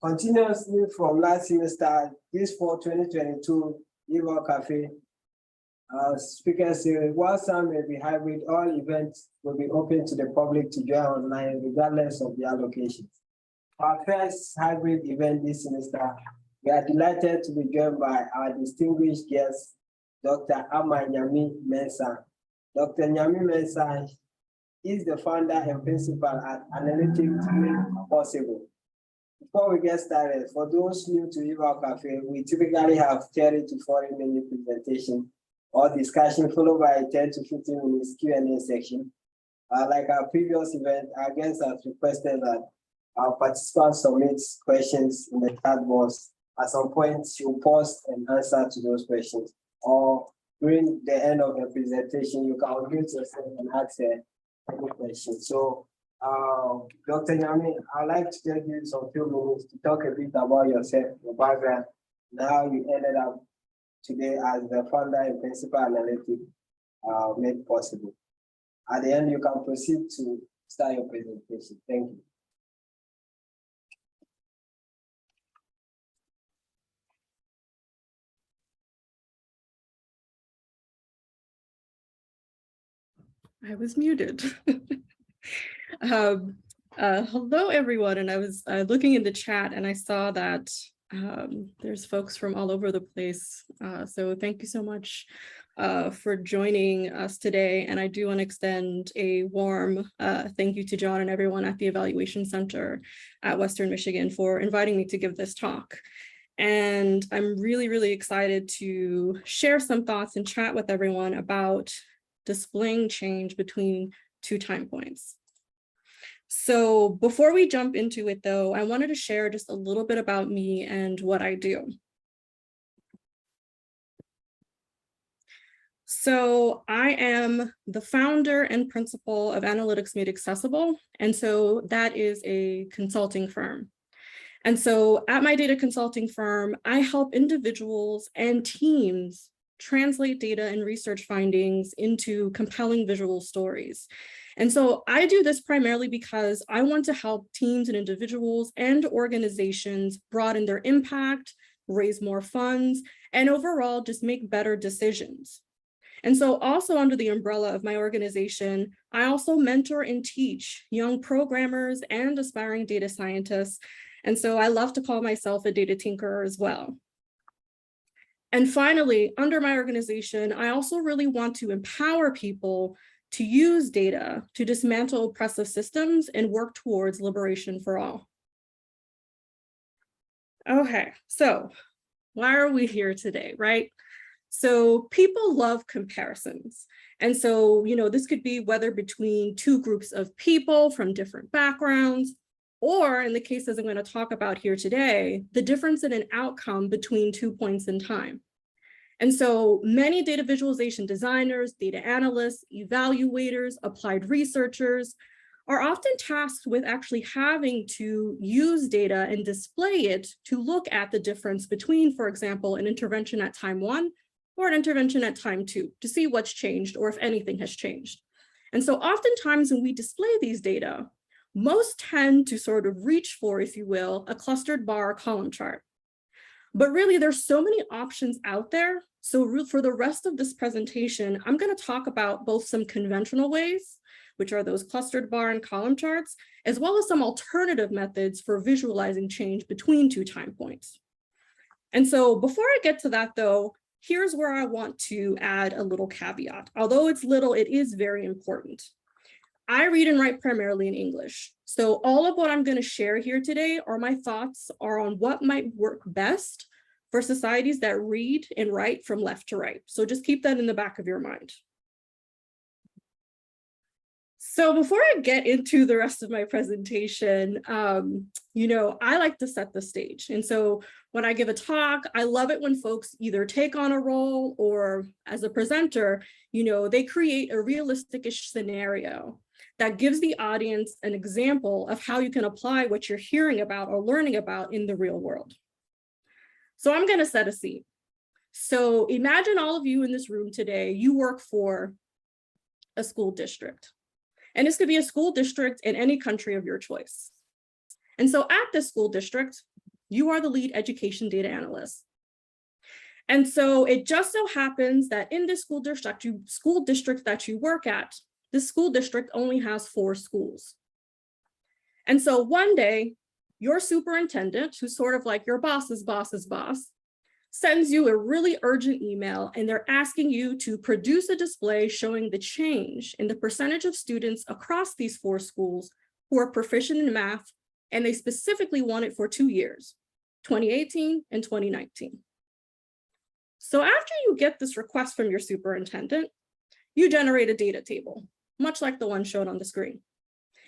Continuously from last semester, this fall 2022, Eva Café, speakers say, while some may be hybrid, all events will be open to the public to join online regardless of their locations. Our first hybrid event this semester, we are delighted to be joined by our distinguished guest, Dr. Ama Nyame-Mensah. Dr. Nyame-Mensah is the founder and principal at Analytics Made Possible. Before we get started, for those new to Eva Café, we typically have 30 to 40 minute presentation or discussion followed by a 10 to 15 minutes Q&A section. Like our previous event, our guests have requested that our participants submit questions in the chat box. At some point, she'll pause and answer to those questions. Or during the end of the presentation, you can unmute yourself and ask any questions. So, Dr. Nyame, I'd like to take you some few minutes to talk a bit about yourself, your background, and how you ended up today as the founder and principal analytic Made Possible. At the end, you can proceed to start your presentation. Thank you. I was muted. Hello, everyone. And I was looking in the chat and I saw that there's folks from all over the place. So thank you so much for joining us today. And I do want to extend a warm thank you to John and everyone at the Evaluation Center at Western Michigan for inviting me to give this talk. And I'm really, really excited to share some thoughts and chat with everyone about displaying change between two time points. So before we jump into it though, I wanted to share just a little bit about me and what I do. So I am the founder and principal of Analytics Made Accessible. And so that is a consulting firm. And so at my data consulting firm, I help individuals and teams translate data and research findings into compelling visual stories. And so I do this primarily because I want to help teams and individuals and organizations broaden their impact, raise more funds, and overall just make better decisions. And so also under the umbrella of my organization, I also mentor and teach young programmers and aspiring data scientists. And so I love to call myself a data tinkerer as well. And finally, under my organization, I also really want to empower people to use data to dismantle oppressive systems and work towards liberation for all. Okay, so why are we here today, right? So people love comparisons. And so, this could be whether between two groups of people from different backgrounds, or in the cases I'm going to talk about here today, the difference in an outcome between 2 points in time. And so many data visualization designers, data analysts, evaluators, applied researchers are often tasked with actually having to use data and display it to look at the difference between, for example, an intervention at time 1 or an intervention at time 2 to see what's changed or if anything has changed. And so oftentimes when we display these data, most tend to sort of reach for, if you will, a clustered bar or column chart. But really, there's so many options out there. So for the rest of this presentation, I'm going to talk about both some conventional ways, which are those clustered bar and column charts, as well as some alternative methods for visualizing change between two time points. And so before I get to that, though, here's where I want to add a little caveat. Although it's little, it is very important. I read and write primarily in English. So all of what I'm going to share here today are my thoughts on what might work best for societies that read and write from left to right. So just keep that in the back of your mind. So before I get into the rest of my presentation, I like to set the stage. And so when I give a talk, I love it when folks either take on a role or as a presenter, they create a realistic-ish scenario that gives the audience an example of how you can apply what you're hearing about or learning about in the real world. So I'm going to set a scene. So imagine all of you in this room today, you work for a school district. And this could be a school district in any country of your choice. And so at this school district, You are the lead education data analyst. And so it just so happens that in this school district that you work at, this school district only has 4 schools. And so one day, your superintendent, who's sort of like your boss's boss's boss, sends you a really urgent email, and they're asking you to produce a display showing the change in the percentage of students across these 4 schools who are proficient in math, and they specifically want it for 2 years, 2018 and 2019. So after you get this request from your superintendent, you generate a data table, much like the one shown on the screen.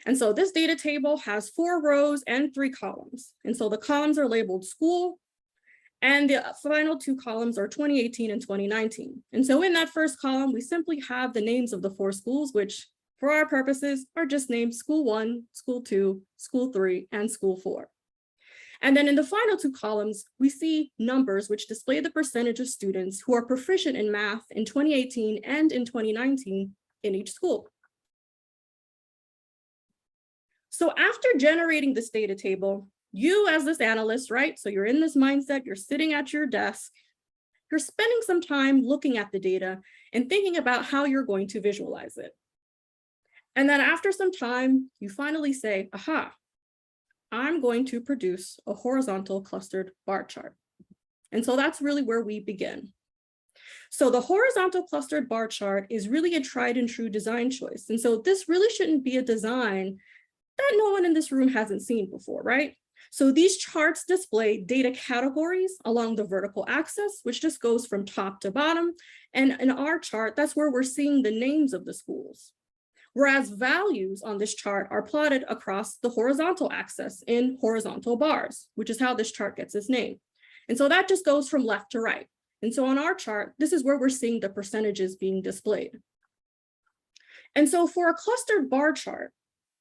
And so this data table has 4 rows and 3 columns. And so the columns are labeled school, and the final 2 columns are 2018 and 2019. And so in that first column, we simply have the names of the 4 schools, which for our purposes are just named School 1, School 2, School 3, and School 4. And then in the final 2 columns, we see numbers which display the percentage of students who are proficient in math in 2018 and in 2019 in each school. So after generating this data table, you as this analyst, right? So you're in this mindset, you're sitting at your desk, you're spending some time looking at the data and thinking about how you're going to visualize it. And then after some time, you finally say, aha, I'm going to produce a horizontal clustered bar chart. And so that's really where we begin. So the horizontal clustered bar chart is really a tried and true design choice. And so this really shouldn't be a design that no one in this room hasn't seen before, right? So these charts display data categories along the vertical axis, which just goes from top to bottom. And in our chart, that's where we're seeing the names of the schools. Whereas values on this chart are plotted across the horizontal axis in horizontal bars, which is how this chart gets its name. And so that just goes from left to right. And so on our chart, this is where we're seeing the percentages being displayed. And so for a clustered bar chart,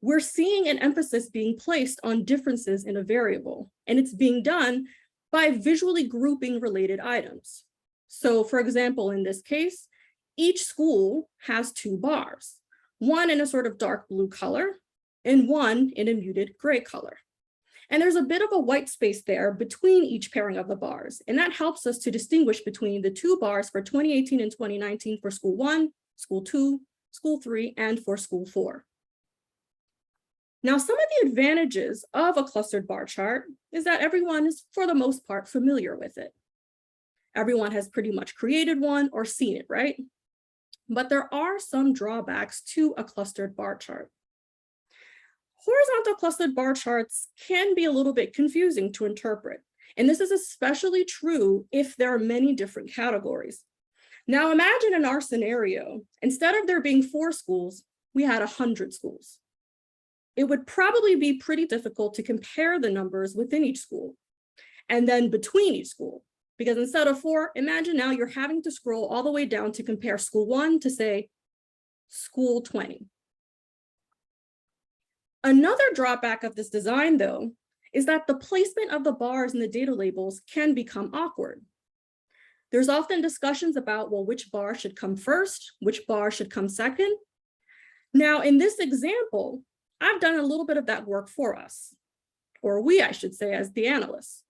we're seeing an emphasis being placed on differences in a variable, and it's being done by visually grouping related items. So for example, in this case, each school has 2 bars, one in a sort of dark blue color and one in a muted gray color. And there's a bit of a white space there between each pairing of the bars, and that helps us to distinguish between the 2 bars for 2018 and 2019 for School 1, School 2, School 3, and for School 4. Now, some of the advantages of a clustered bar chart is that everyone is, for the most part, familiar with it. Everyone has pretty much created one or seen it, right? But there are some drawbacks to a clustered bar chart. Horizontal clustered bar charts can be a little bit confusing to interpret, and this is especially true if there are many different categories. Now, imagine in our scenario, instead of there being 4 schools, we had 100 schools. It would probably be pretty difficult to compare the numbers within each school and then between each school, because instead of 4, imagine now you're having to scroll all the way down to compare School 1 to, say, School 20. Another drawback of this design, though, is that the placement of the bars and the data labels can become awkward. There's often discussions about, well, which bar should come first, which bar should come second. Now, in this example, I've done a little bit of that work for us, or we, I should say, as the analysts,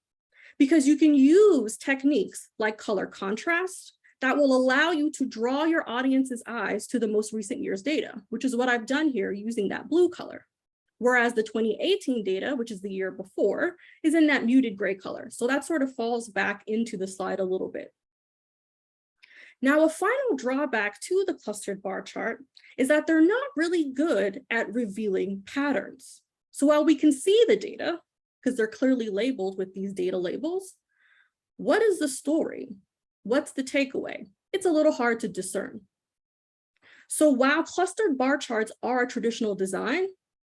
because you can use techniques like color contrast that will allow you to draw your audience's eyes to the most recent year's data, which is what I've done here using that blue color. Whereas the 2018 data, which is the year before, is in that muted gray color. So that sort of falls back into the slide a little bit. Now, a final drawback to the clustered bar chart is that they're not really good at revealing patterns. So while we can see the data, because they're clearly labeled with these data labels, what is the story? What's the takeaway? It's a little hard to discern. So while clustered bar charts are a traditional design,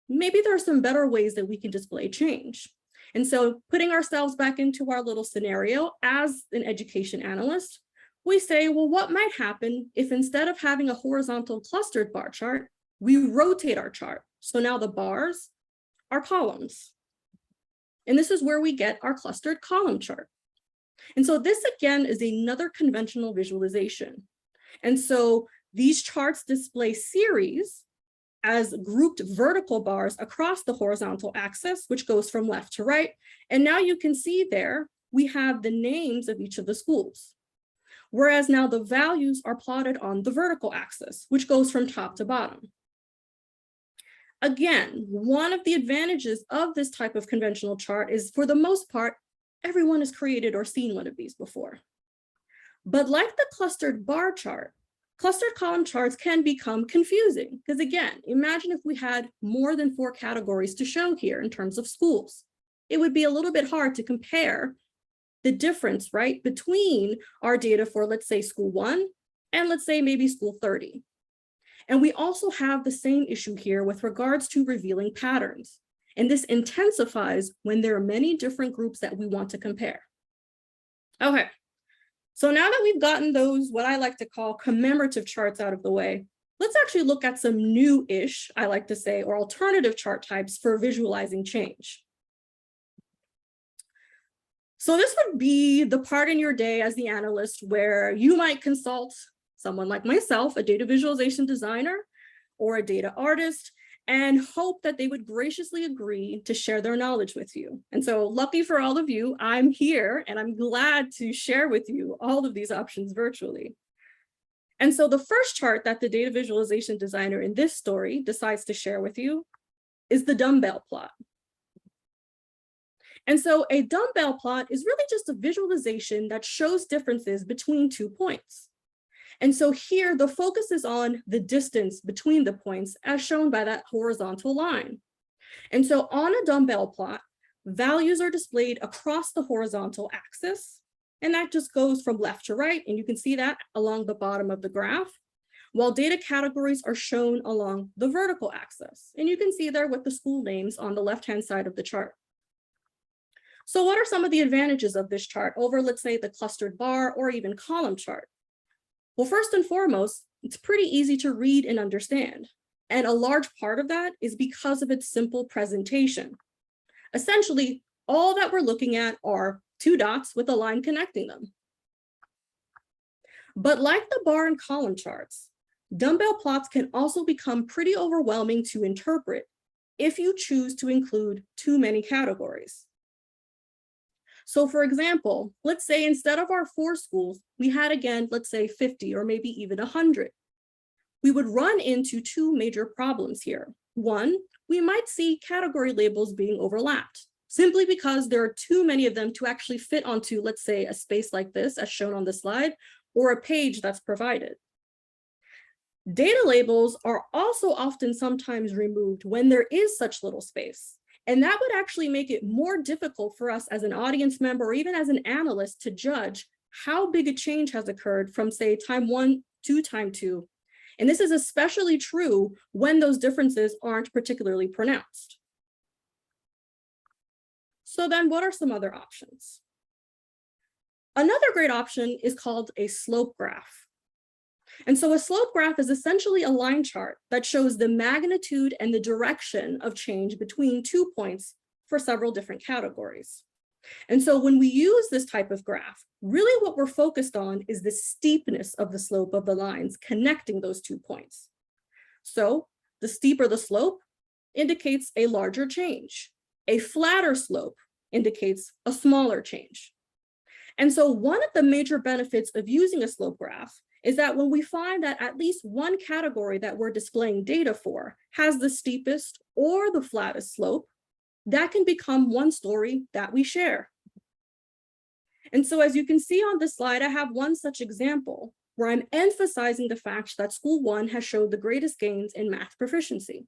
maybe there are some better ways that we can display change. And so putting ourselves back into our little scenario as an education analyst, we say, well, what might happen if instead of having a horizontal clustered bar chart, we rotate our chart? So now the bars are columns. And this is where we get our clustered column chart. And so this again is another conventional visualization. And so these charts display series as grouped vertical bars across the horizontal axis, which goes from left to right. And now you can see there, we have the names of each of the schools. Whereas now the values are plotted on the vertical axis, which goes from top to bottom. Again, one of the advantages of this type of conventional chart is, for the most part, everyone has created or seen one of these before. But like the clustered bar chart, clustered column charts can become confusing because, again, imagine if we had more than 4 categories to show here in terms of schools. It would be a little bit hard to compare the difference, right, between our data for, let's say, school 1 and let's say maybe school 30. And we also have the same issue here with regards to revealing patterns. And this intensifies when there are many different groups that we want to compare. Okay, so now that we've gotten those, what I like to call commemorative charts out of the way, let's actually look at some new-ish, I like to say, or alternative chart types for visualizing change. So this would be the part in your day as the analyst where you might consult someone like myself, a data visualization designer or a data artist, and hope that they would graciously agree to share their knowledge with you. And so lucky for all of you, I'm here and I'm glad to share with you all of these options virtually. And so the first chart that the data visualization designer in this story decides to share with you is the dumbbell plot. And so a dumbbell plot is really just a visualization that shows differences between 2 points. And so here the focus is on the distance between the points as shown by that horizontal line. And so on a dumbbell plot, values are displayed across the horizontal axis, and that just goes from left to right, and you can see that along the bottom of the graph, while data categories are shown along the vertical axis. And you can see there with the school names on the left-hand side of the chart. So what are some of the advantages of this chart over, let's say, the clustered bar or even column chart? Well, first and foremost, it's pretty easy to read and understand. And a large part of that is because of its simple presentation. Essentially, all that we're looking at are 2 dots with a line connecting them. But like the bar and column charts, dumbbell plots can also become pretty overwhelming to interpret if you choose to include too many categories. So for example, let's say instead of our 4 schools, we had again, let's say 50 or maybe even 100. We would run into 2 major problems here. One, we might see category labels being overlapped, simply because there are too many of them to actually fit onto, let's say, a space like this, as shown on the slide, or a page that's provided. Data labels are also often sometimes removed when there is such little space. And that would actually make it more difficult for us as an audience member or even as an analyst to judge how big a change has occurred from, say, time 1 to time 2. And this is especially true when those differences aren't particularly pronounced. So then what are some other options? Another great option is called a slope graph. And so a slope graph is essentially a line chart that shows the magnitude and the direction of change between 2 points for several different categories. And so when we use this type of graph, really what we're focused on is the steepness of the slope of the lines connecting those 2 points. So the steeper the slope indicates a larger change. A flatter slope indicates a smaller change. And so one of the major benefits of using a slope graph is that when we find that at least one category that we're displaying data for has the steepest or the flattest slope, that can become one story that we share. And so as you can see on this slide, I have one such example where I'm emphasizing the fact that school 1 has showed the greatest gains in math proficiency.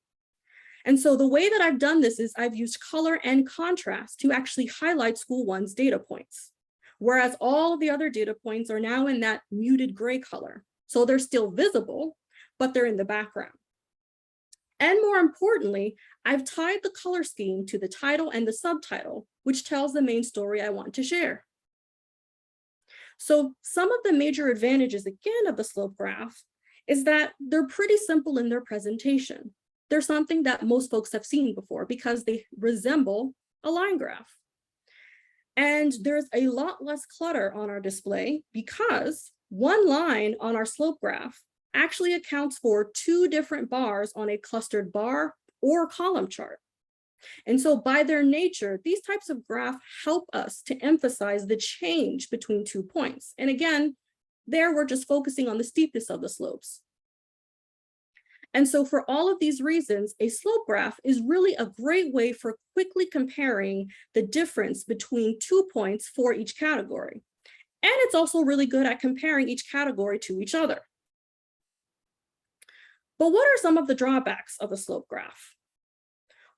And so the way that I've done this is I've used color and contrast to actually highlight school 1's data points, whereas all of the other data points are now in that muted gray color. So they're still visible, but they're in the background. And more importantly, I've tied the color scheme to the title and the subtitle, which tells the main story I want to share. So some of the major advantages, again, of the slope graph is that they're pretty simple in their presentation. They're something that most folks have seen before because they resemble a line graph. And there's a lot less clutter on our display because one line on our slope graph actually accounts for 2 different bars on a clustered bar or column chart. And so by their nature, these types of graph help us to emphasize the change between 2 points. And again, there we're just focusing on the steepness of the slopes. And so for all of these reasons, a slope graph is really a great way for quickly comparing the difference between 2 points for each category. And it's also really good at comparing each category to each other. But what are some of the drawbacks of a slope graph?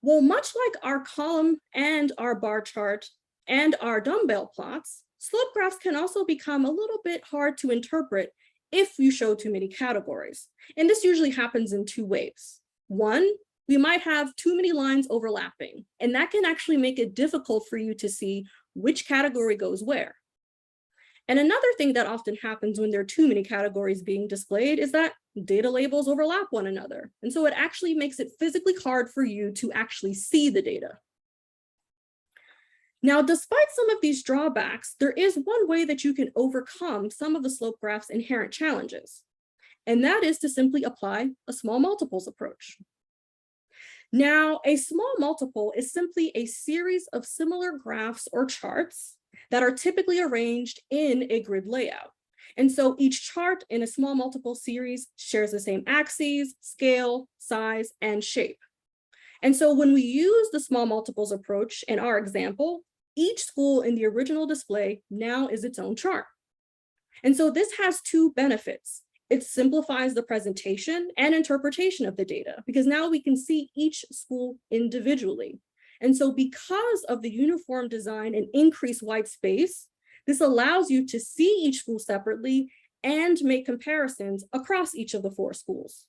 Well, much like our column and our bar chart and our dumbbell plots, slope graphs can also become a little bit hard to interpret if you show too many categories. And this usually happens in 2 ways. One, we might have too many lines overlapping, and that can actually make it difficult for you to see which category goes where. And another thing that often happens when there are too many categories being displayed is that data labels overlap one another. And so it actually makes it physically hard for you to actually see the data. Now, despite some of these drawbacks, there is one way that you can overcome some of the slope graph's inherent challenges, and that is to simply apply a small multiples approach. Now, a small multiple is simply a series of similar graphs or charts that are typically arranged in a grid layout. And so each chart in a small multiple series shares the same axes, scale, size, and shape. And so when we use the small multiples approach in our example, each school in the original display now is its own chart. And so this has 2 benefits. It simplifies the presentation and interpretation of the data because now we can see each school individually. And so because of the uniform design and increased white space, this allows you to see each school separately and make comparisons across each of the 4 schools.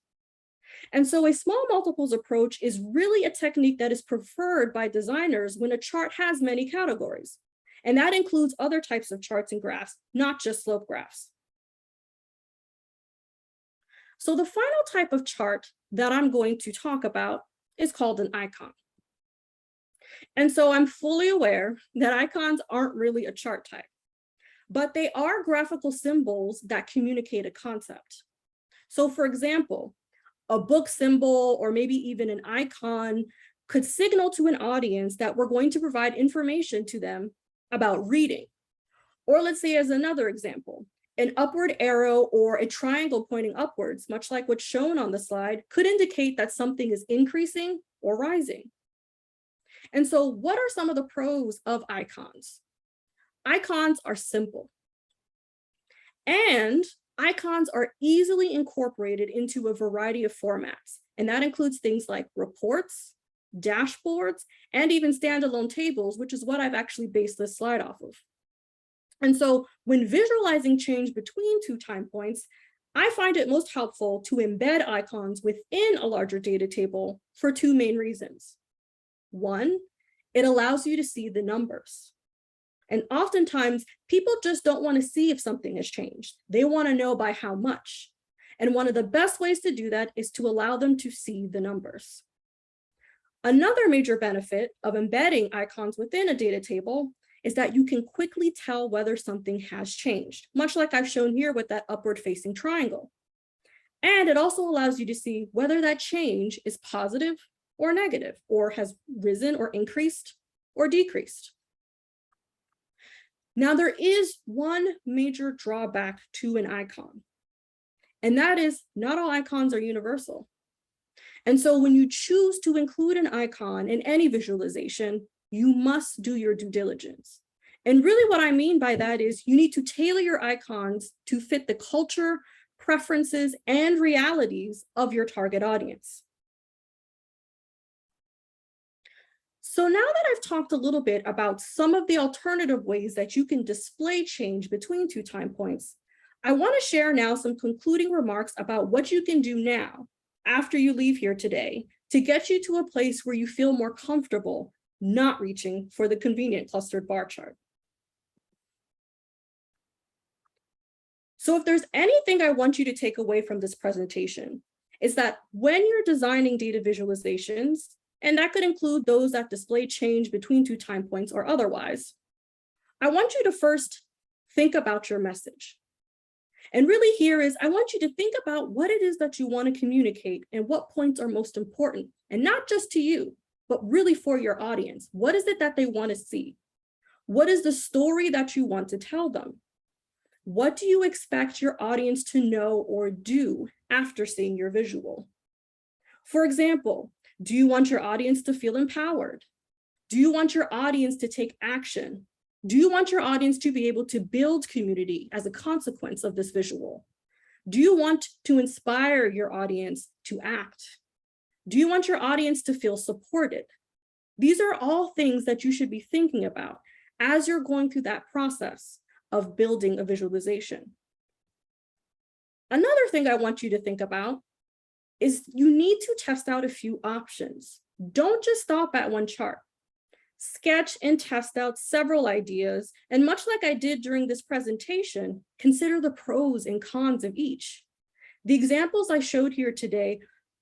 And so a small multiples approach is really a technique that is preferred by designers when a chart has many categories. And that includes other types of charts and graphs, not just slope graphs. So the final type of chart that I'm going to talk about is called an icon. And so I'm fully aware that icons aren't really a chart type, but they are graphical symbols that communicate a concept. So for example, a book symbol or maybe even an icon could signal to an audience that we're going to provide information to them about reading. Or let's say as another example, an upward arrow or a triangle pointing upwards, much like what's shown on the slide, could indicate that something is increasing or rising. And so what are some of the pros of icons? Icons are simple. And icons are easily incorporated into a variety of formats. And that includes things like reports, dashboards, and even standalone tables, which is what I've actually based this slide off of. And so when visualizing change between 2 time points, I find it most helpful to embed icons within a larger data table for 2 main reasons. One, it allows you to see the numbers. And oftentimes, people just don't want to see if something has changed. They want to know by how much. And one of the best ways to do that is to allow them to see the numbers. Another major benefit of embedding icons within a data table is that you can quickly tell whether something has changed, much like I've shown here with that upward facing triangle. And it also allows you to see whether that change is positive or negative, or has risen or increased or decreased. Now, there is one major drawback to an icon, and that is not all icons are universal. And so when you choose to include an icon in any visualization, you must do your due diligence. And really what I mean by that is you need to tailor your icons to fit the culture, preferences, and realities of your target audience. So now that I've talked a little bit about some of the alternative ways that you can display change between 2 time points, I want to share now some concluding remarks about what you can do now after you leave here today to get you to a place where you feel more comfortable not reaching for the convenient clustered bar chart. So if there's anything I want you to take away from this presentation, is that when you're designing data visualizations, and that could include those that display change between 2 time points or otherwise, I want you to first think about your message. And really here is, I want you to think about what it is that you want to communicate and what points are most important, and not just to you, but really for your audience. What is it that they want to see? What is the story that you want to tell them? What do you expect your audience to know or do after seeing your visual? For example, do you want your audience to feel empowered? Do you want your audience to take action? Do you want your audience to be able to build community as a consequence of this visual? Do you want to inspire your audience to act? Do you want your audience to feel supported? These are all things that you should be thinking about as you're going through that process of building a visualization. Another thing I want you to think about is you need to test out a few options. Don't just stop at one chart. Sketch and test out several ideas, and much like I did during this presentation, consider the pros and cons of each. The examples I showed here today,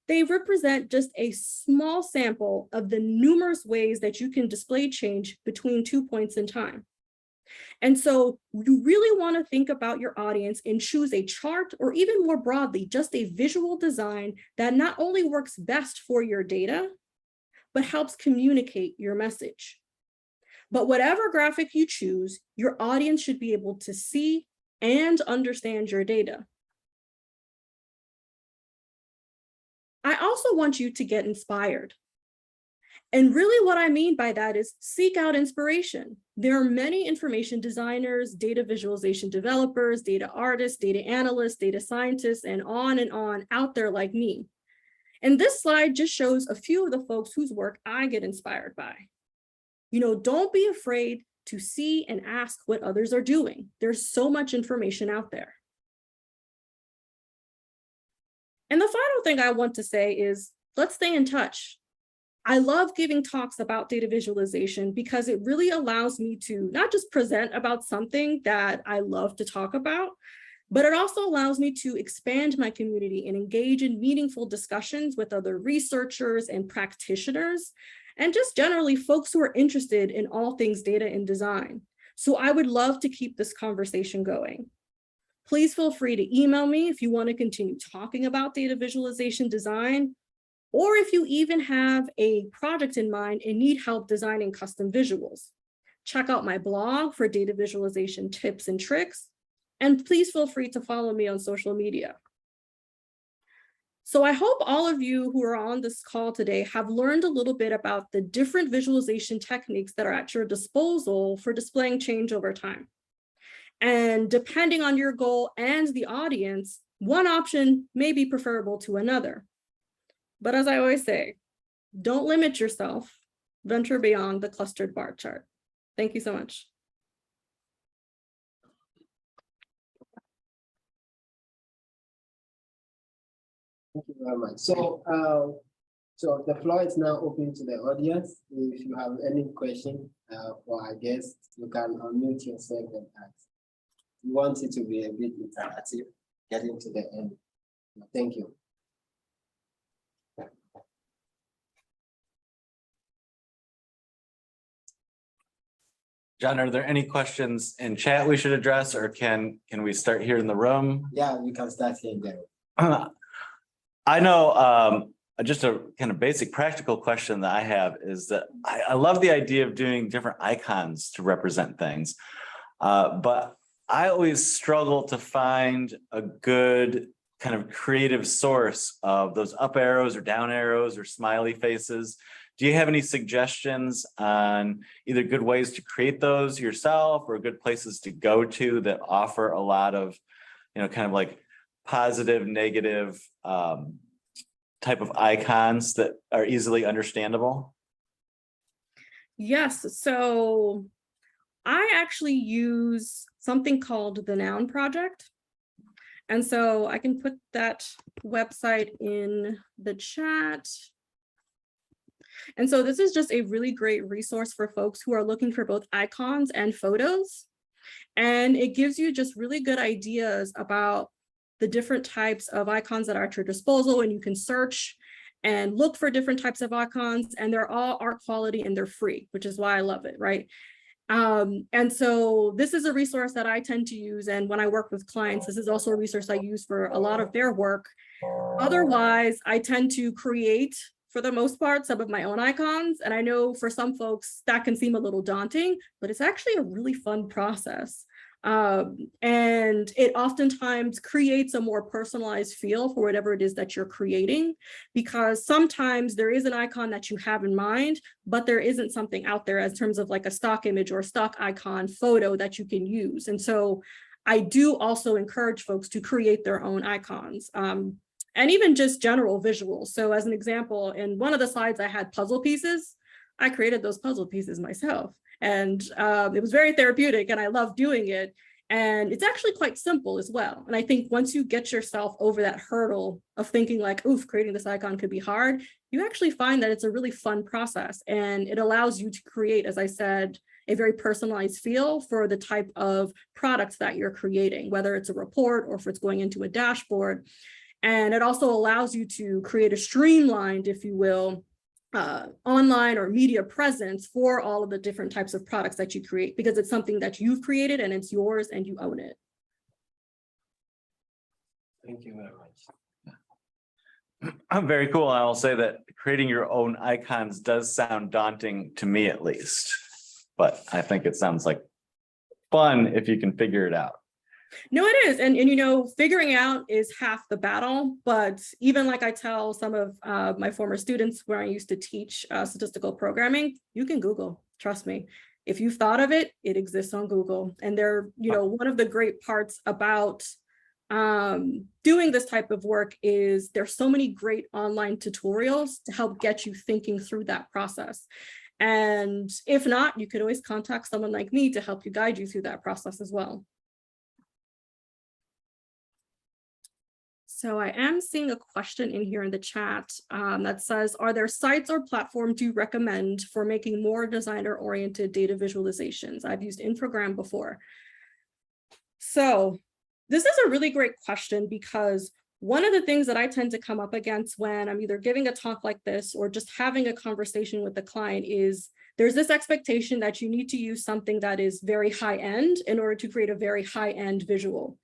they represent just a small sample of the numerous ways that you can display change between 2 points in time. And so you really want to think about your audience and choose a chart, or even more broadly, just a visual design that not only works best for your data, but helps communicate your message. But whatever graphic you choose, your audience should be able to see and understand your data. I also want you to get inspired. And really what I mean by that is seek out inspiration. There are many information designers, data visualization developers, data artists, data analysts, data scientists, and on out there like me. And this slide just shows a few of the folks whose work I get inspired by. Don't be afraid to see and ask what others are doing. There's so much information out there. And the final thing I want to say is, let's stay in touch. I love giving talks about data visualization because it really allows me to not just present about something that I love to talk about, but it also allows me to expand my community and engage in meaningful discussions with other researchers and practitioners, and just generally folks who are interested in all things data and design. So I would love to keep this conversation going. Please feel free to email me if you want to continue talking about data visualization design, or if you even have a project in mind and need help designing custom visuals. Check out my blog for data visualization tips and tricks, and please feel free to follow me on social media. So I hope all of you who are on this call today have learned a little bit about the different visualization techniques that are at your disposal for displaying change over time. And depending on your goal and the audience, one option may be preferable to another. But as I always say, don't limit yourself, venture beyond the clustered bar chart. Thank you so much. Thank you very much. So the floor is now open to the audience. If you have any question for our guests, you can unmute yourself and ask. We want it to be a bit interactive, getting to the end. Thank you. John, are there any questions in chat we should address, or can we start here in the room? Yeah, we can start here there. I know just a kind of basic practical question that I have is that I love the idea of doing different icons to represent things, but I always struggle to find a good kind of creative source of those up arrows or down arrows or smiley faces. Do you have any suggestions on either good ways to create those yourself or good places to go to that offer a lot of, kind of like positive, negative type of icons that are easily understandable? Yes, so I actually use something called the Noun Project. And so I can put that website in the chat. And so this is just a really great resource for folks who are looking for both icons and photos. And it gives you just really good ideas about the different types of icons that are at your disposal, and you can search and look for different types of icons, and they're all art quality and they're free, which is why I love it, right? And so this is a resource that I tend to use. And when I work with clients, this is also a resource I use for a lot of their work. Otherwise, I tend to create, for the most part, some of my own icons. And I know for some folks that can seem a little daunting, but it's actually a really fun process. And it oftentimes creates a more personalized feel for whatever it is that you're creating, because sometimes there is an icon that you have in mind, but there isn't something out there in terms of like a stock image or a stock icon photo that you can use. And so I do also encourage folks to create their own icons. And even just general visuals. So as an example, in one of the slides, I had puzzle pieces. I created those puzzle pieces myself. And it was very therapeutic and I love doing it. And it's actually quite simple as well. And I think once you get yourself over that hurdle of thinking like, oof, creating this icon could be hard, you actually find that it's a really fun process. And it allows you to create, as I said, a very personalized feel for the type of products that you're creating, whether it's a report or if it's going into a dashboard. And it also allows you to create a streamlined, if you will, online or media presence for all of the different types of products that you create, because it's something that you've created and it's yours and you own it. Thank you very much. Very cool. I will say that creating your own icons does sound daunting to me at least, but I think it sounds like fun if you can figure it out. No, it is. And you know, figuring out is half the battle. But even like I tell some of my former students where I used to teach statistical programming, you can Google, trust me. If you've thought of it, it exists on Google. And they're, you know, one of the great parts about doing this type of work is there's so many great online tutorials to help get you thinking through that process. And if not, you could always contact someone like me to help you guide you through that process as well. So I am seeing a question in here in the chat that says, are there sites or platforms you recommend for making more designer-oriented data visualizations? I've used Infogram before. So this is a really great question, because one of the things that I tend to come up against when I'm either giving a talk like this or just having a conversation with the client is there's this expectation that you need to use something that is very high-end in order to create a very high-end visual.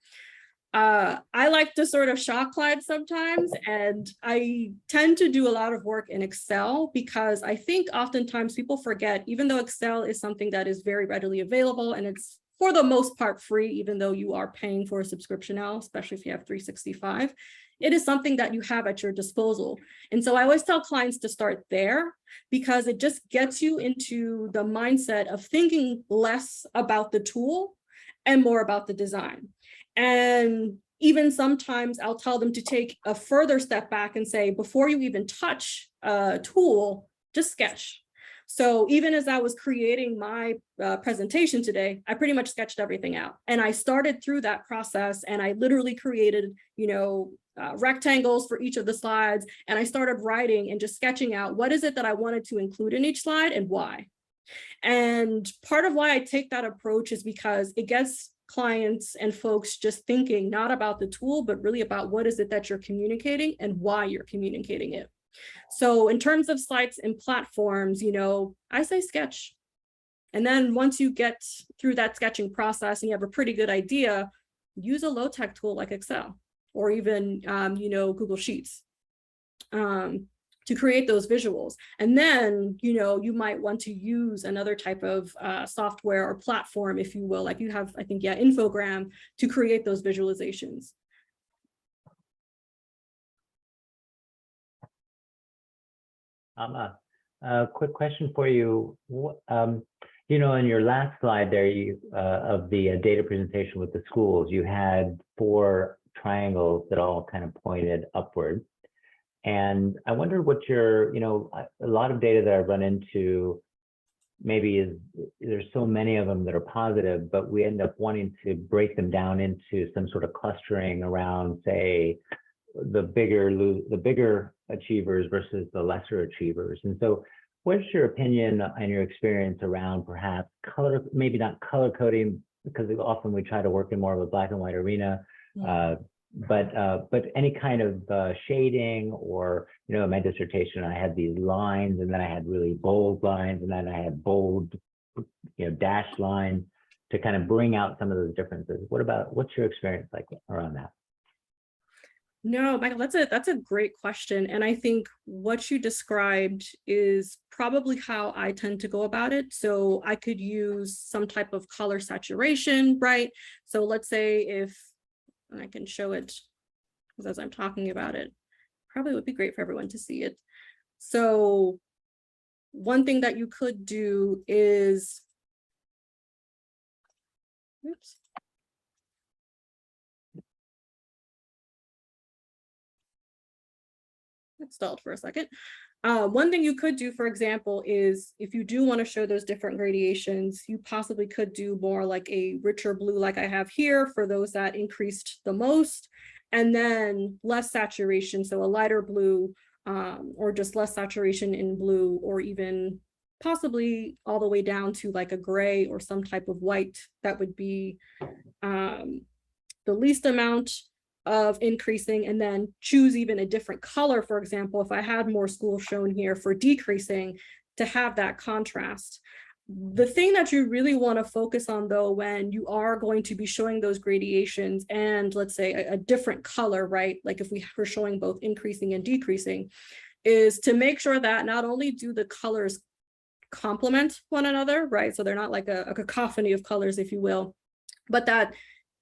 I like to sort of shock clients sometimes, and I tend to do a lot of work in Excel because I think oftentimes people forget, even though Excel is something that is very readily available and it's for the most part free, even though you are paying for a subscription now, especially if you have 365, it is something that you have at your disposal. And so I always tell clients to start there because it just gets you into the mindset of thinking less about the tool and more about the design. And even sometimes I'll tell them to take a further step back and say, before you even touch a tool, just sketch. So even as I was creating my presentation today, I pretty much sketched everything out. And I started through that process and I literally created, you know, rectangles for each of the slides. And I started writing and just sketching out what is it that I wanted to include in each slide and why. And part of why I take that approach is because it gets clients and folks just thinking not about the tool, but really about what is it that you're communicating and why you're communicating it. So in terms of sites and platforms, you know, I say sketch. And then once you get through that sketching process and you have a pretty good idea, use a low-tech tool like Excel or even, you know, Google Sheets to create those visuals. And then, you know, you might want to use another type of software or platform, if you will, like you have, I think, yeah, Infogram to create those visualizations. Ama, a quick question for you. You know, in your last slide there, of the data presentation with the schools, you had 4 triangles that all kind of pointed upward. And I wonder what your, you know, a lot of data that I've run into maybe is there's so many of them that are positive, but we end up wanting to break them down into some sort of clustering around, say, the bigger achievers versus the lesser achievers. And so what's your opinion and your experience around perhaps color, maybe not color coding, because often we try to work in more of a black and white arena, but any kind of shading, or, you know, in my dissertation, I had these lines and then I had really bold lines and then I had bold dashed line to kind of bring out some of those differences. What's your experience like around that? No, Michael, that's a great question. And I think what you described is probably how I tend to go about it. So I could use some type of color saturation, right? So let's say and I can show it because as I'm talking about it, probably would be great for everyone to see it. So one thing that you could do is, oops. It stalled for a second. One thing you could do, for example, is if you do want to show those different gradations, you possibly could do more like a richer blue like I have here for those that increased the most, and then less saturation, so a lighter blue, or just less saturation in blue, or even possibly all the way down to like a gray or some type of white that would be the least amount of increasing, and then choose even a different color. For example, if I had more schools shown here for decreasing, to have that contrast. The thing that you really want to focus on though, when you are going to be showing those gradations and let's say a different color, right? Like if we were showing both increasing and decreasing, is to make sure that not only do the colors complement one another, right? So they're not like a cacophony of colors, if you will, but that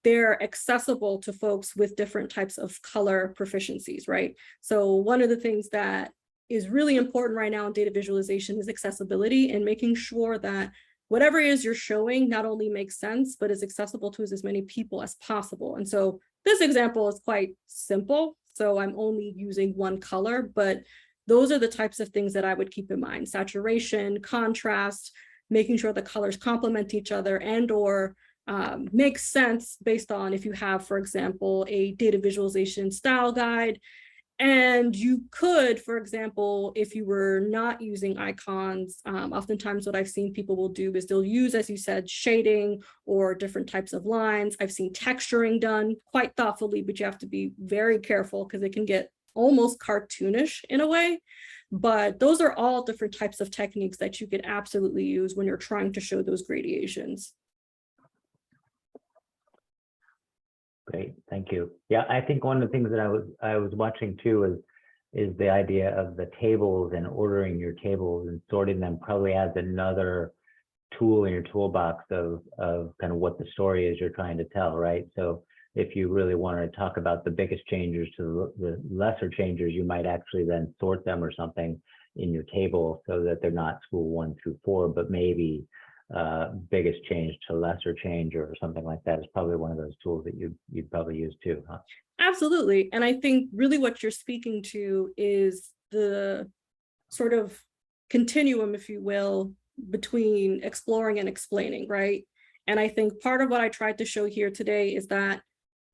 they're accessible to folks with different types of color proficiencies, right? So one of the things that is really important right now in data visualization is accessibility, and making sure that whatever it is you're showing not only makes sense, but is accessible to as many people as possible. And so this example is quite simple. So I'm only using one color, but those are the types of things that I would keep in mind: saturation, contrast, making sure the colors complement each other, and or makes sense based on if you have, for example, a data visualization style guide. And you could, for example, if you were not using icons, oftentimes what I've seen people will do is they'll use, as you said, shading or different types of lines. I've seen texturing done quite thoughtfully, but you have to be very careful because it can get almost cartoonish in a way. But those are all different types of techniques that you could absolutely use when you're trying to show those gradations. Great, thank you. Yeah, I think one of the things that I was watching too is the idea of the tables and ordering your tables and sorting them probably adds another tool in your toolbox of kind of what the story is you're trying to tell, right? So if you really wanted to talk about the biggest changes to the lesser changes, you might actually then sort them or something in your table so that they're not school 1 through 4, but maybe biggest change to lesser change or something like that is probably one of those tools that you'd probably use too, huh? Absolutely. And I think really what you're speaking to is the sort of continuum, if you will, between exploring and explaining, right? And I think part of what I tried to show here today is that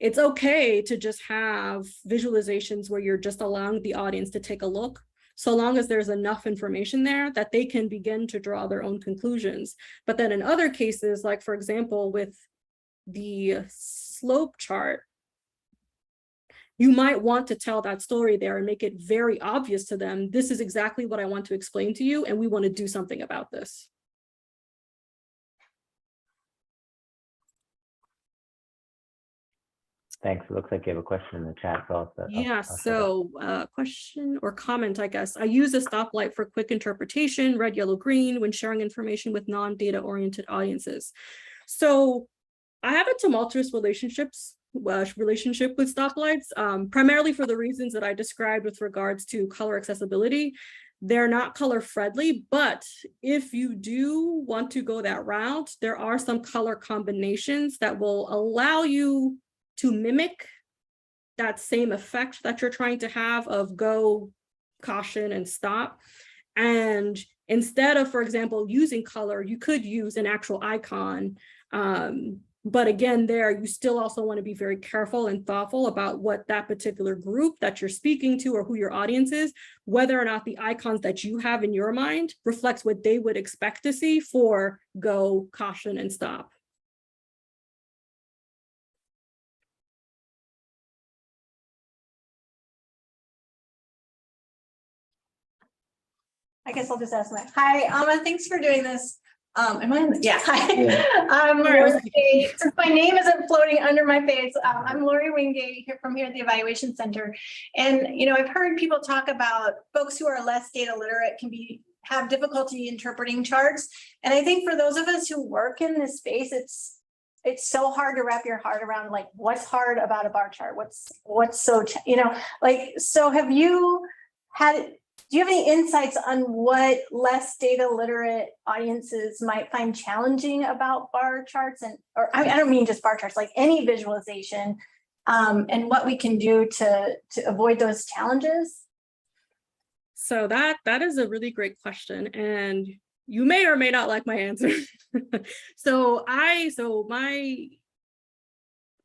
it's okay to just have visualizations where you're just allowing the audience to take a look, so long as there's enough information there that they can begin to draw their own conclusions. But then in other cases, like for example, with the slope chart, you might want to tell that story there and make it very obvious to them. This is exactly what I want to explain to you, and we want to do something about this. Thanks. It looks like you have a question in the chat. Yeah, so question or comment, I guess. I use a stoplight for quick interpretation, red, yellow, green, when sharing information with non-data oriented audiences. So I have a tumultuous relationship with stoplights, primarily for the reasons that I described with regards to color accessibility. They're not color friendly, but if you do want to go that route, there are some color combinations that will allow you to mimic that same effect that you're trying to have of go, caution, and stop. And instead of, for example, using color, you could use an actual icon. But again, there, you still also want to be very careful and thoughtful about what that particular group that you're speaking to or who your audience is, whether or not the icons that you have in your mind reflects what they would expect to see for go, caution, and stop. I guess I'll just ask my, hi, Ama, thanks for doing this. Am I in the, yeah, hi. Yeah. I'm All right, Lori Wingate. Since my name isn't floating under my face, I'm Lori Wingate here from here at the Evaluation Center. And, you know, I've heard people talk about folks who are less data literate have difficulty interpreting charts. And I think for those of us who work in this space, it's so hard to wrap your heart around, like, what's hard about a bar chart? What's so, you know, like, so do you have any insights on what less data literate audiences might find challenging about bar charts or I don't mean just bar charts, like any visualization, and what we can do to avoid those challenges? So that is a really great question, and you may or may not like my answer. So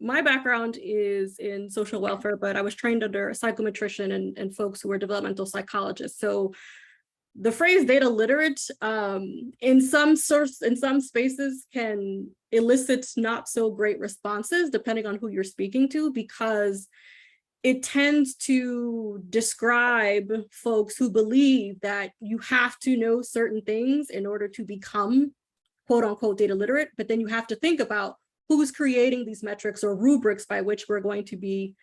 my background is in social welfare, but I was trained under a psychometrician and folks who were developmental psychologists. So the phrase data literate in some spaces can elicit not so great responses depending on who you're speaking to, because it tends to describe folks who believe that you have to know certain things in order to become quote unquote data literate, but then you have to think about who's creating these metrics or rubrics by which we're going to be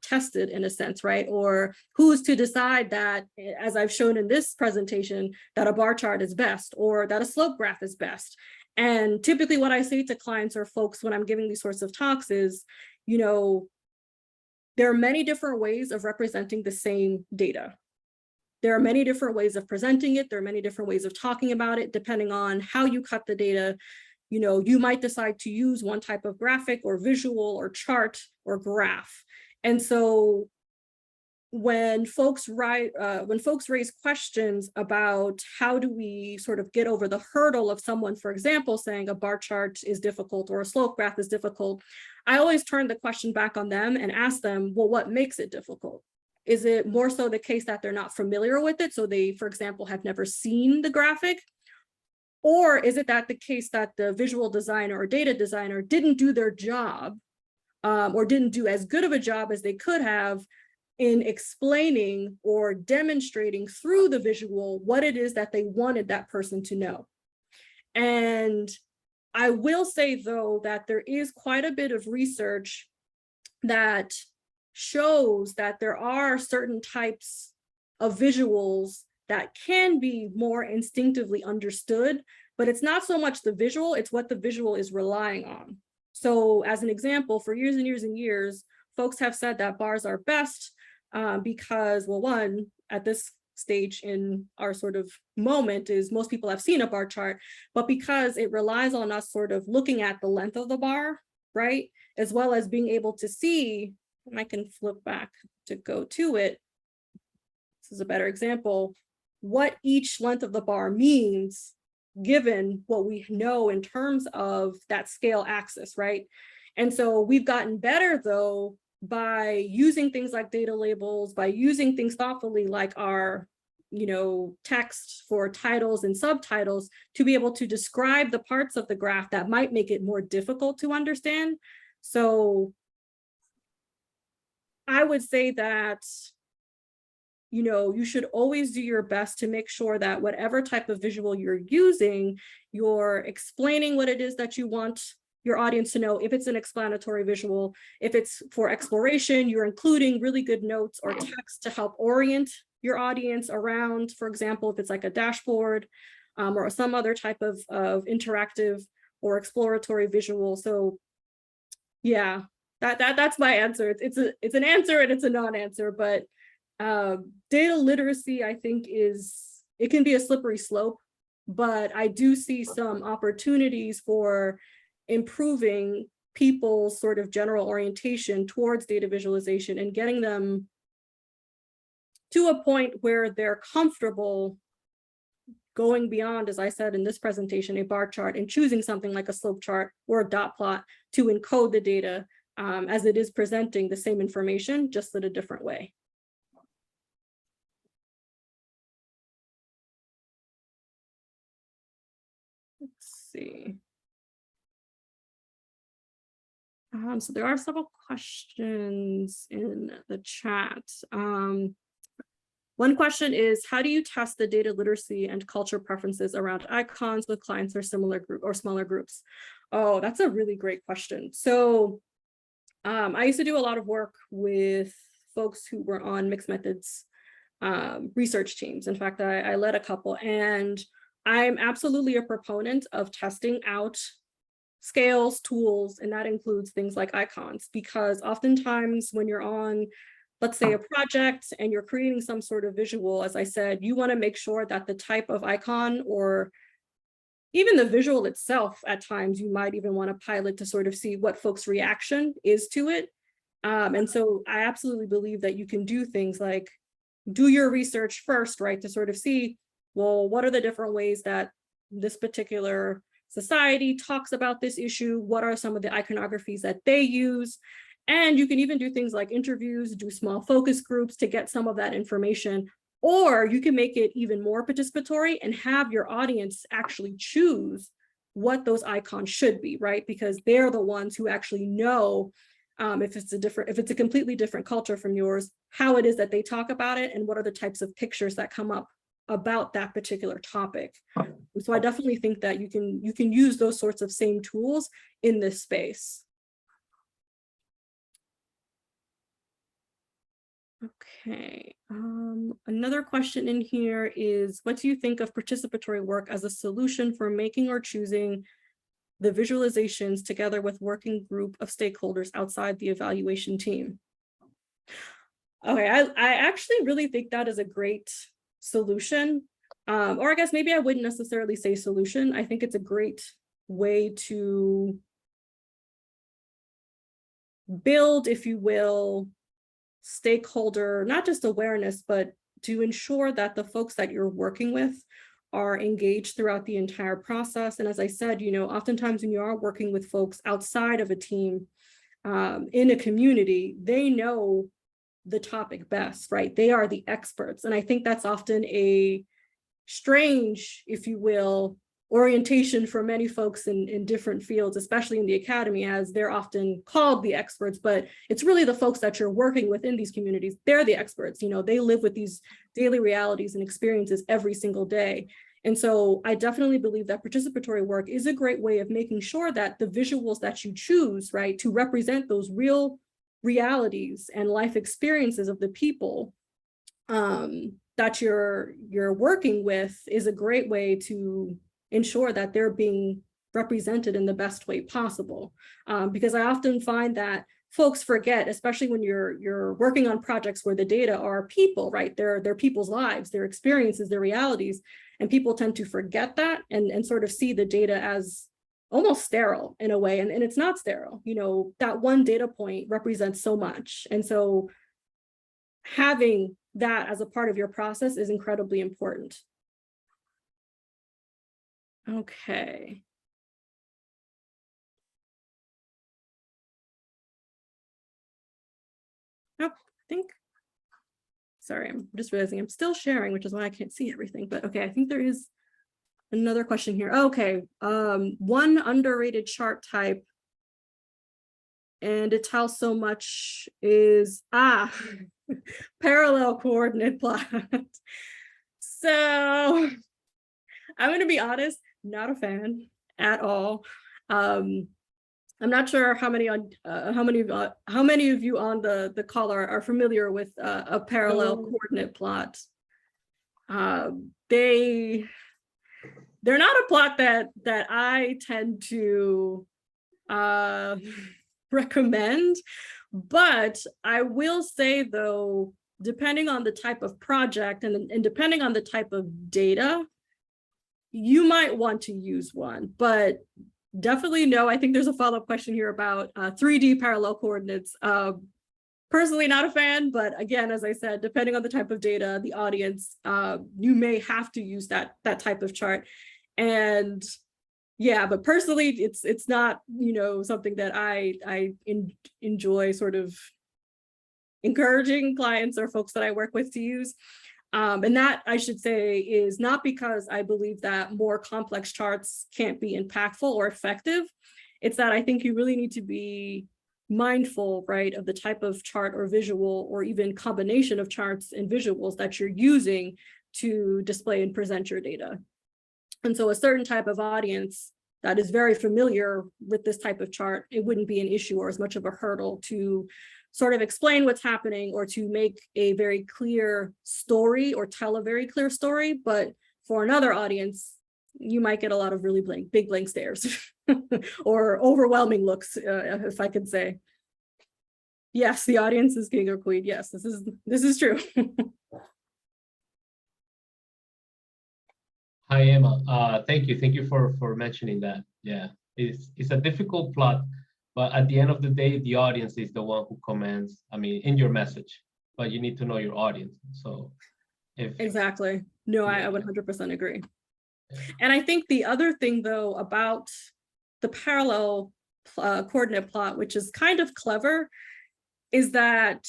tested in a sense, right? Or who's to decide that, as I've shown in this presentation, that a bar chart is best or that a slope graph is best. And typically what I say to clients or folks when I'm giving these sorts of talks is, you know, there are many different ways of representing the same data. There are many different ways of presenting it. There are many different ways of talking about it, depending on how you cut the data. You know, you might decide to use one type of graphic or visual or chart or graph. And so when folks raise questions about how do we sort of get over the hurdle of someone, for example, saying a bar chart is difficult or a slope graph is difficult, I always turn the question back on them and ask them, well, what makes it difficult? Is it more so the case that they're not familiar with it? So they, for example, have never seen the graphic? Or is it that the case that the visual designer or data designer didn't do their job or didn't do as good of a job as they could have in explaining or demonstrating through the visual what it is that they wanted that person to know? And I will say, though, that there is quite a bit of research that shows that there are certain types of visuals that can be more instinctively understood, but it's not so much the visual, it's what the visual is relying on. So as an example, for years and years and years, folks have said that bars are best because, well, one, at this stage in our sort of moment is most people have seen a bar chart, but because it relies on us sort of looking at the length of the bar, right? As well as being able to see, and I can flip back to go to it. This is a better example, what each length of the bar means, given what we know in terms of that scale axis, right? And so we've gotten better, though, by using things like data labels, by using things thoughtfully like our, you know, text for titles and subtitles to be able to describe the parts of the graph that might make it more difficult to understand. So I would say that, you know, you should always do your best to make sure that whatever type of visual you're using, you're explaining what it is that you want your audience to know. If it's an explanatory visual, if it's for exploration, you're including really good notes or text to help orient your audience around, for example, if it's like a dashboard or some other type of interactive or exploratory visual. So yeah, that's my answer. It's an answer and it's a non-answer, but data literacy, I think, it can be a slippery slope, but I do see some opportunities for improving people's sort of general orientation towards data visualization and getting them to a point where they're comfortable going beyond, as I said in this presentation, a bar chart and choosing something like a slope chart or a dot plot to encode the data as it is presenting the same information, just in a different way. Let's see. So there are several questions in the chat. What One question is, how do you test the data literacy and culture preferences around icons with clients or similar group or smaller groups? Oh, that's a really great question. So I used to do a lot of work with folks who were on mixed methods research teams. In fact, I led a couple, and I'm absolutely a proponent of testing out scales, tools, and that includes things like icons, because oftentimes when you're on, let's say, a project and you're creating some sort of visual, as I said, you want to make sure that the type of icon or even the visual itself, at times you might even want to pilot to sort of see what folks' reaction is to it. And so I absolutely believe that you can do things like do your research first, right, to sort of see, well, what are the different ways that this particular society talks about this issue? What are some of the iconographies that they use? And you can even do things like interviews, do small focus groups to get some of that information. Or you can make it even more participatory and have your audience actually choose what those icons should be, right? Because they're the ones who actually know if it's a completely different culture from yours, how it is that they talk about it, and what are the types of pictures that come up about that particular topic. So I definitely think that you can use those sorts of same tools in this space. Okay, another question in here is, what do you think of participatory work as a solution for making or choosing the visualizations together with working group of stakeholders outside the evaluation team? Okay, I actually really think that is a great solution. Or I guess maybe I wouldn't necessarily say solution. I think it's a great way to build, if you will, stakeholder, not just awareness, but to ensure that the folks that you're working with are engaged throughout the entire process. And as I said, oftentimes when you are working with folks outside of a team, in a community, they know the topic best, right? They are the experts. And I think that's often a strange, if you will, orientation for many folks in different fields, especially in the academy, as they're often called the experts, but it's really the folks that you're working with in these communities. They're the experts. They live with these daily realities and experiences every single day. And so I definitely believe that participatory work is a great way of making sure that the visuals that you choose, right, to represent those real realities and life experiences of the people that you're working with is a great way to ensure that they're being represented in the best way possible. Because I often find that folks forget, especially when you're working on projects where the data are people, right? They're people's lives, their experiences, their realities, and people tend to forget that and sort of see the data as almost sterile in a way, and it's not sterile. That one data point represents so much. And so having that as a part of your process is incredibly important. Okay. Oh, I think, sorry, I'm just realizing I'm still sharing, which is why I can't see everything, but okay, I think there is another question here. Okay, one underrated chart type, and it tells so much, is parallel coordinate plot. So I'm going to be honest, not a fan at all. I'm not sure how many of you on the call are familiar with a parallel coordinate plot. They're not a plot that I tend to recommend, but I will say though, depending on the type of project and depending on the type of data, you might want to use one, but definitely no. I think there's a follow-up question here about 3D parallel coordinates. Personally not a fan, but again, as I said, depending on the type of data, the audience, you may have to use that type of chart. And yeah, but personally, it's not, something that I enjoy sort of encouraging clients or folks that I work with to use. And that, I should say, is not because I believe that more complex charts can't be impactful or effective. It's that I think you really need to be mindful, right, of the type of chart or visual or even combination of charts and visuals that you're using to display and present your data. And so a certain type of audience that is very familiar with this type of chart, it wouldn't be an issue or as much of a hurdle to sort of explain what's happening or to make a very clear story or tell a very clear story. But for another audience, you might get a lot of really big blank stares or overwhelming looks, if I could say. Yes, the audience is king or queen. Yes, this is true. Hi, Emma. Thank you for mentioning that. Yeah, it's a difficult plot, but at the end of the day, the audience is the one who commands, I mean, in your message, but you need to know your audience. So if Exactly. No, I 100% agree. And I think the other thing, though, about the parallel coordinate plot, which is kind of clever, is that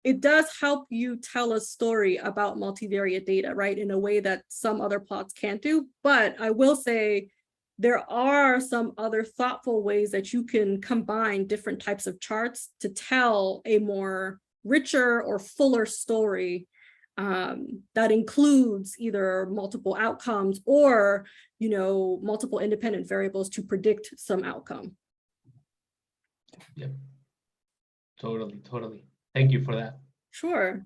it does help you tell a story about multivariate data, right, in a way that some other plots can't do. But I will say there are some other thoughtful ways that you can combine different types of charts to tell a more richer or fuller story that includes either multiple outcomes or, multiple independent variables to predict some outcome. Yep. Totally. Thank you for that. Sure.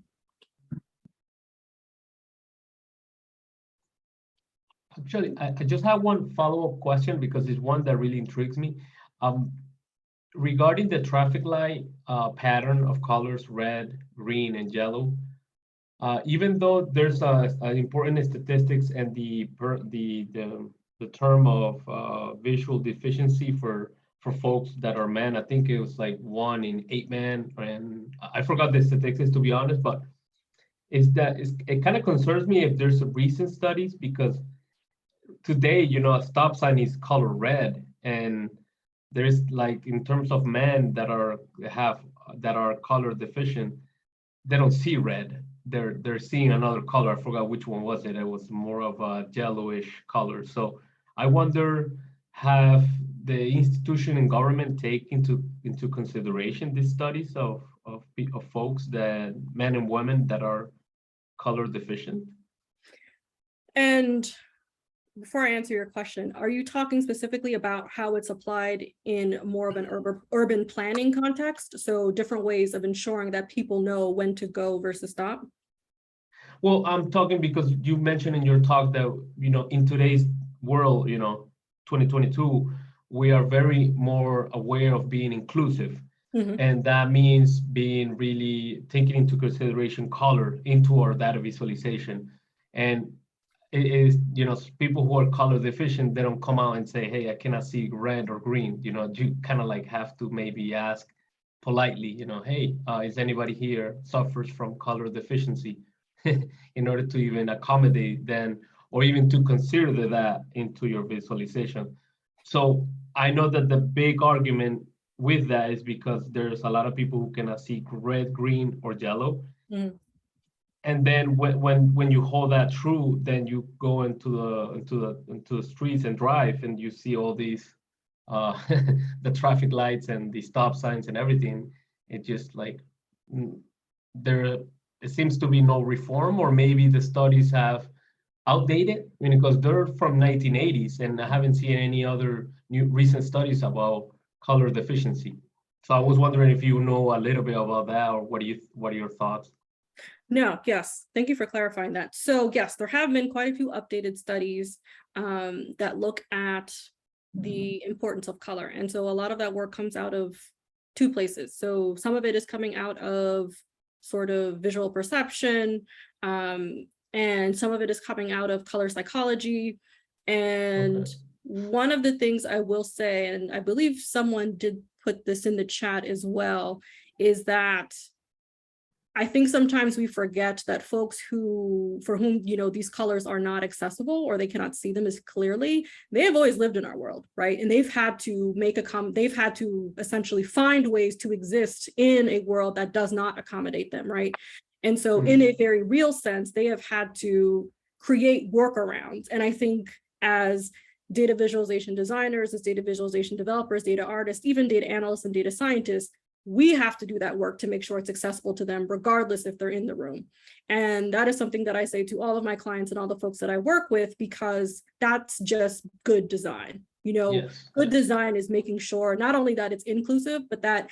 Actually, I just have one follow-up question because it's one that really intrigues me. Regarding the traffic light pattern of colors, red, green, and yellow, even though there's an important statistics and the term of visual deficiency for folks that are men, I think it was like 1 in 8 men, and I forgot the statistics to be honest, but it kind of concerns me if there's recent studies, because today, a stop sign is color red, and there's like, in terms of men that are color deficient, they don't see red. They're seeing another color. I forgot which one was it. It was more of a yellowish color. So I wonder, have the institution and government take into consideration these studies of folks, that men and women that are color deficient? And before I answer your question, are you talking specifically about how it's applied in more of an urban planning context? So different ways of ensuring that people know when to go versus stop? Well, I'm talking because you mentioned in your talk that, in today's world, 2022, we are very more aware of being inclusive. Mm-hmm. And that means being really taking into consideration color into our data visualization. And it is, people who are color deficient, they don't come out and say, hey, I cannot see red or green. You kind of like have to maybe ask politely, hey, is anybody here suffers from color deficiency? In order to even accommodate them, or even to consider that into your visualization. So I know that the big argument with that is because there's a lot of people who cannot see red, green, or yellow. Mm. And then when you hold that true, then you go into the streets and drive, and you see all these the traffic lights and the stop signs and everything. It just like it seems to be no reform, or maybe the studies have outdated, because they're from 1980s, and I haven't seen any other recent studies about color deficiency. So I was wondering if you know a little bit about that, or what are your thoughts? No, yes, thank you for clarifying that. So yes, there have been quite a few updated studies that look at the importance of color. And so a lot of that work comes out of 2 places. So some of it is coming out of sort of visual perception, and some of it is coming out of color psychology. And Okay. One of the things I will say, and I believe someone did put this in the chat as well, is that I think sometimes we forget that folks for whom, these colors are not accessible, or they cannot see them as clearly, they have always lived in our world, right? And they've had to they've had to essentially find ways to exist in a world that does not accommodate them, right? And so in a very real sense, they have had to create workarounds. And I think as data visualization designers, as data visualization developers, data artists, even data analysts and data scientists, we have to do that work to make sure it's accessible to them, regardless if they're in the room. And that is something that I say to all of my clients and all the folks that I work with, because that's just good design. You know, Yes. good design is making sure not only that it's inclusive, but that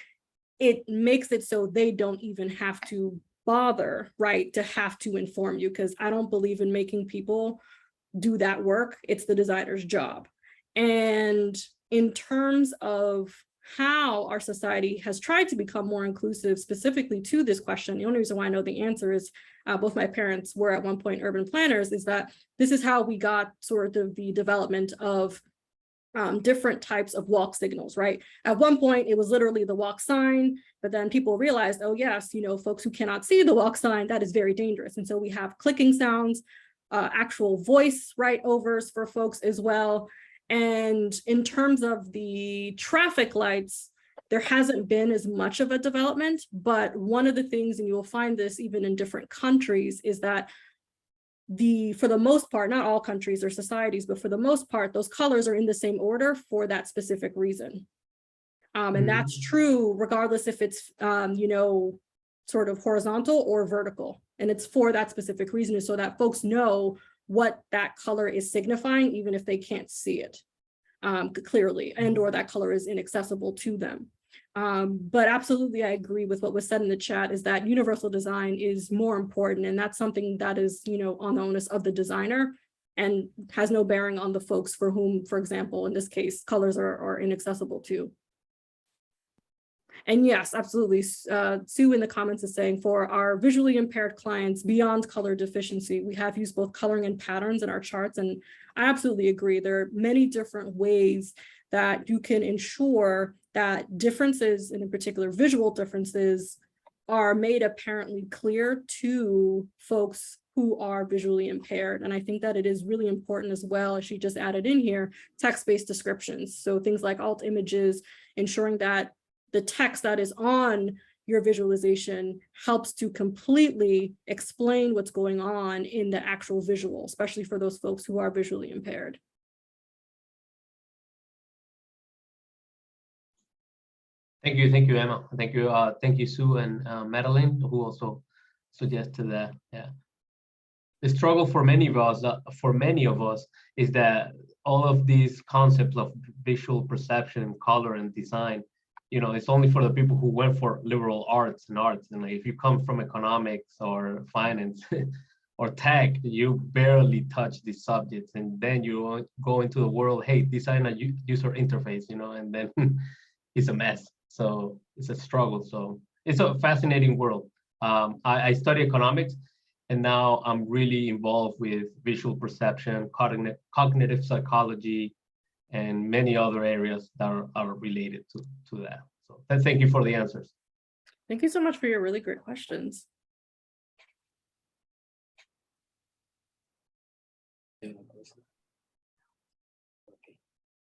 it makes it so they don't even have to bother, right, to have to inform you, because I don't believe in making people do that work. It's the designer's job. And in terms of how our society has tried to become more inclusive, specifically to this question, the only reason why I know the answer is both my parents were at one point urban planners, is that this is how we got sort of the development of different types of walk signals, right? At one point, it was literally the walk sign, but then people realized, oh yes, you know, folks who cannot see the walk sign, that is very dangerous. And so we have clicking sounds, actual voice right overs for folks as well. And in terms of the traffic lights, there hasn't been as much of a development, but one of the things, and you will find this even in different countries, is that for the most part, not all countries or societies, but for the most part, those colors are in the same order for that specific reason. And that's true regardless if it's, you know, sort of horizontal or vertical. And it's for that specific reason, so that folks know what that color is signifying, even if they can't see it clearly, and or that color is inaccessible to them. But absolutely, I agree with what was said in the chat, is that universal design is more important. And that's something that is, you know, on the onus of the designer and has no bearing on the folks for whom, for example, in this case, colors are inaccessible to. And yes, absolutely. Sue in the comments is saying, for our visually impaired clients beyond color deficiency, we have used both coloring and patterns in our charts. And I absolutely agree. There are many different ways that you can ensure that differences, and in particular visual differences, are made apparently clear to folks who are visually impaired. And I think that it is really important as well, as she just added in here, text-based descriptions. So things like alt images, ensuring that the text that is on your visualization helps to completely explain what's going on in the actual visual, especially for those folks who are visually impaired. Thank you, Emma. Thank you, Sue and Madeline, who also suggested that. Yeah, the struggle for many of us, is that all of these concepts of visual perception, color, and design, you know, it's only for the people who went for liberal arts. And if you come from economics or finance or tech, you barely touch these subjects, and then you go into the world, hey, design a user interface, you know, and then it's a mess. So it's a struggle. So it's a fascinating world. I study economics, and now I'm really involved with visual perception, cognitive psychology, and many other areas that are related to that. So thank you for the answers. Thank you so much for your really great questions.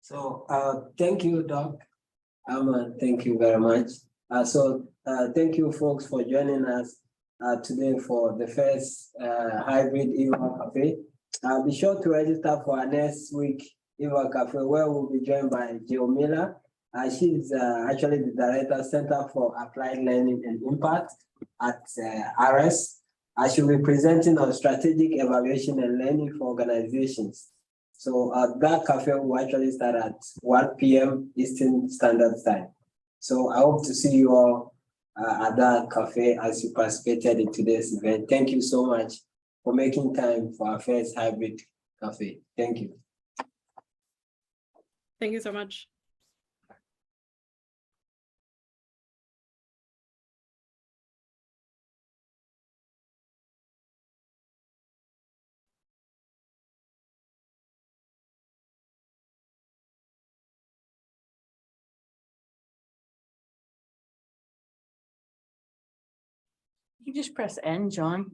So thank you, Doc. Thank you very much. Thank you, folks, for joining us today for the first hybrid Eva Cafe. Be sure to register for our next week Eva Cafe, where we'll be joined by Jill Miller. She's actually the Director, Center for Applied Learning and Impact at RS. She'll be presenting on strategic evaluation and learning for organizations. So that cafe will actually start at 1 p.m. Eastern Standard Time. So I hope to see you all at that cafe as you participated in today's event. Thank you so much for making time for our first hybrid cafe. Thank you. Thank you so much. You just press N, John.